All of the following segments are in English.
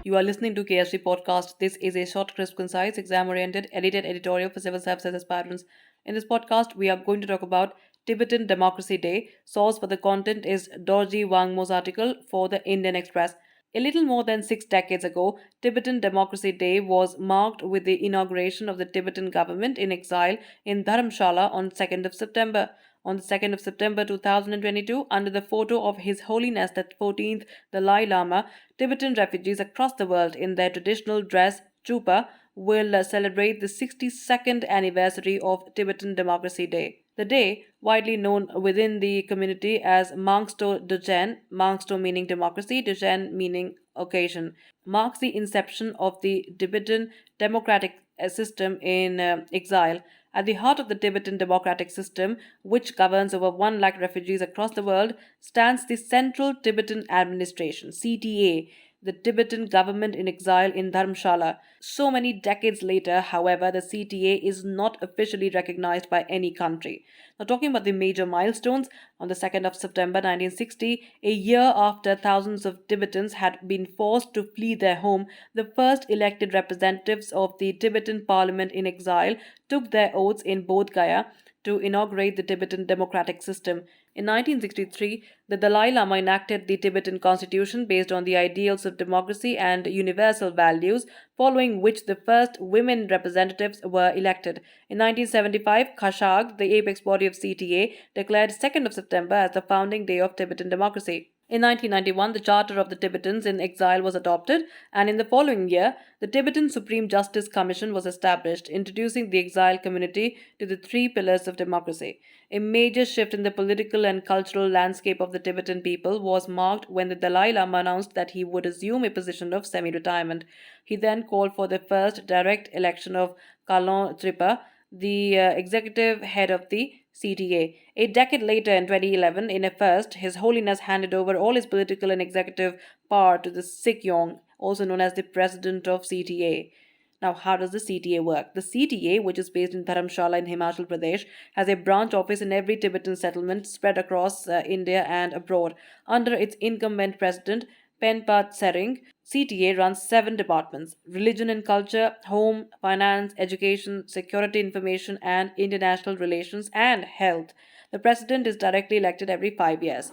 You are listening to KSG podcast. This is a short, crisp, concise, exam-oriented, edited editorial for civil services aspirants. In this podcast, we are going to talk about Tibetan Democracy Day. Source for the content is Dorjee Wangmo's article for the Indian Express. A little more than 6 decades ago, Tibetan Democracy Day was marked with the inauguration of the Tibetan government in exile in Dharamshala on 2nd of September. On the 2nd of September 2022, under the photo of His Holiness the 14th Dalai Lama, Tibetan refugees across the world in their traditional dress chupa will celebrate the 62nd anniversary of Tibetan Democracy Day. The day, widely known within the community as Mangsto Dojen, Mangsto meaning democracy, Dojen meaning occasion, marks the inception of the Tibetan democratic system in exile. At the heart of the Tibetan democratic system, which governs over 1 lakh refugees across the world, stands the Central Tibetan Administration, CTA, the Tibetan government in exile in Dharamshala. So many decades later, however, the CTA is not officially recognized by any country. Now, talking about the major milestones, on the 2nd of September 1960, a year after thousands of Tibetans had been forced to flee their home, the first elected representatives of the Tibetan parliament in exile took their oaths in Bodh Gaya to inaugurate the Tibetan democratic system. In 1963, the Dalai Lama enacted the Tibetan constitution based on the ideals of democracy and universal values, following which the first women representatives were elected. In 1975, Khashag, the apex body of CTA, declared 2nd of September as the founding day of Tibetan democracy. In 1991, the Charter of the Tibetans in Exile was adopted, and in the following year, the Tibetan Supreme Justice Commission was established, introducing the exile community to the 3 pillars of democracy. A major shift in the political and cultural landscape of the Tibetan people was marked when the Dalai Lama announced that he would assume a position of semi-retirement. He then called for the first direct election of Kalon Tripa, the executive head of the CTA. A decade later, in 2011, in a first, His Holiness handed over all his political and executive power to the Sikyong, also known as the president of CTA. Now, how does the CTA work? The CTA, which is based in Dharamshala in Himachal Pradesh, has a branch office in every Tibetan settlement spread across India and abroad. Under its incumbent president, Penpat Sering, CTA runs 7 departments: religion and culture, home, finance, education, security information, and international relations and health. The president is directly elected every 5 years.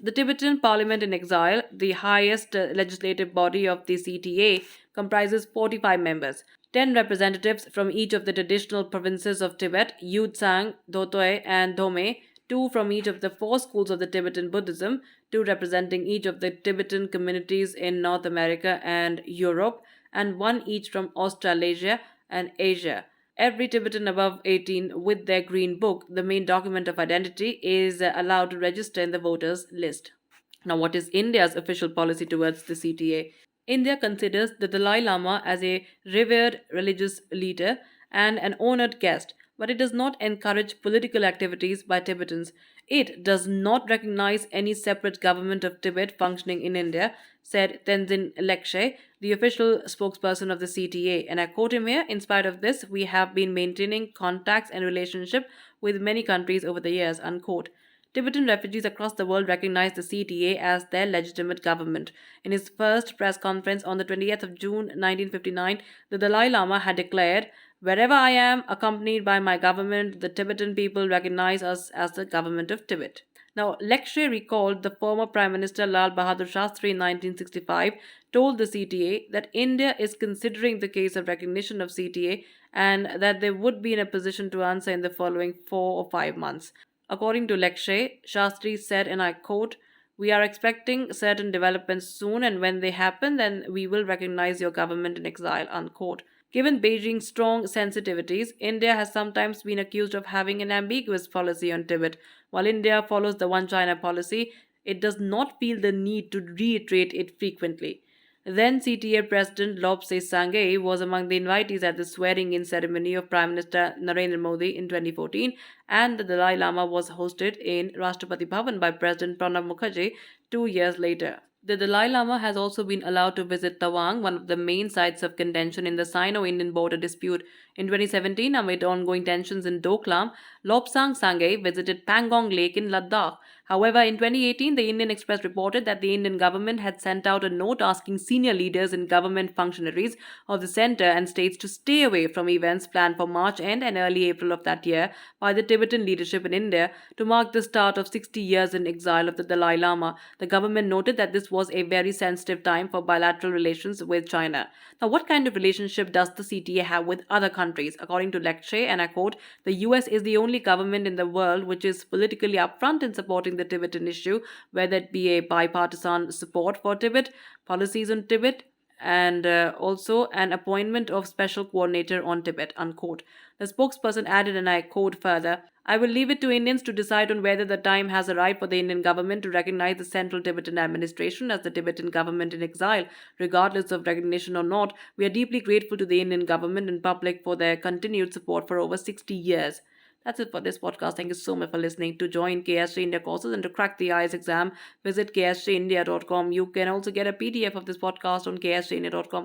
The Tibetan Parliament in Exile, the highest legislative body of the CTA, comprises 45 members. 10 representatives from each of the traditional provinces of Tibet, Yudzang, Dotoi, and Dome, 2 from each of the 4 schools of the Tibetan Buddhism, 2 representing each of the Tibetan communities in North America and Europe, and 1 each from Australasia and Asia. Every Tibetan above 18 with their green book, the main document of identity, is allowed to register in the voters list. Now, what is India's official policy towards the CTA? India considers the Dalai Lama as a revered religious leader and an honored guest, but it does not encourage political activities by Tibetans. It does not recognize any separate government of Tibet functioning in India, said Tenzin Lekshe, the official spokesperson of the CTA. And I quote him here: in spite of this, we have been maintaining contacts and relationship with many countries over the years, unquote. Tibetan refugees across the world recognize the CTA as their legitimate government. In his first press conference on the 20th of June 1959, the Dalai Lama had declared, "Wherever I am, accompanied by my government, the Tibetan people recognize us as the government of Tibet." Now, Lekshe recalled the former Prime Minister Lal Bahadur Shastri in 1965 told the CTA that India is considering the case of recognition of CTA and that they would be in a position to answer in the following 4 or 5 months. According to Lekshe, Shastri said, and I quote, "We are expecting certain developments soon, and when they happen, then we will recognize your government in exile," unquote. Given Beijing's strong sensitivities, India has sometimes been accused of having an ambiguous policy on Tibet. While India follows the One China policy, it does not feel the need to reiterate it frequently. Then CTA President Lobse Sangay was among the invitees at the swearing-in ceremony of Prime Minister Narendra Modi in 2014, and the Dalai Lama was hosted in Rashtrapati Bhavan by President Pranab Mukherjee 2 years later. The Dalai Lama has also been allowed to visit Tawang, one of the main sites of contention in the Sino-Indian border dispute. In 2017, amid ongoing tensions in Doklam, Lobsang Sangay visited Pangong Lake in Ladakh. However, in 2018, the Indian Express reported that the Indian government had sent out a note asking senior leaders and government functionaries of the center and states to stay away from events planned for March end and early April of that year by the Tibetan leadership in India to mark the start of 60 years in exile of the Dalai Lama. The government noted that this was a very sensitive time for bilateral relations with China. Now, what kind of relationship does the CTA have with other countries? According to Lecce, and I quote, the US is the only government in the world which is politically upfront in supporting the Tibetan issue, whether it be a bipartisan support for Tibet, policies on Tibet, and also an appointment of special coordinator on Tibet, unquote. The spokesperson added, and I quote further, I will leave it to Indians to decide on whether the time has arrived for the Indian government to recognize the Central Tibetan Administration as the Tibetan government in exile. Regardless of recognition or not, we are deeply grateful to the Indian government and public for their continued support for over 60 years. That's it for this podcast. Thank you so much for listening. To join KSG India courses and to crack the IELTS exam, visit ksgindia.com. You can also get a PDF of this podcast on ksgindia.com.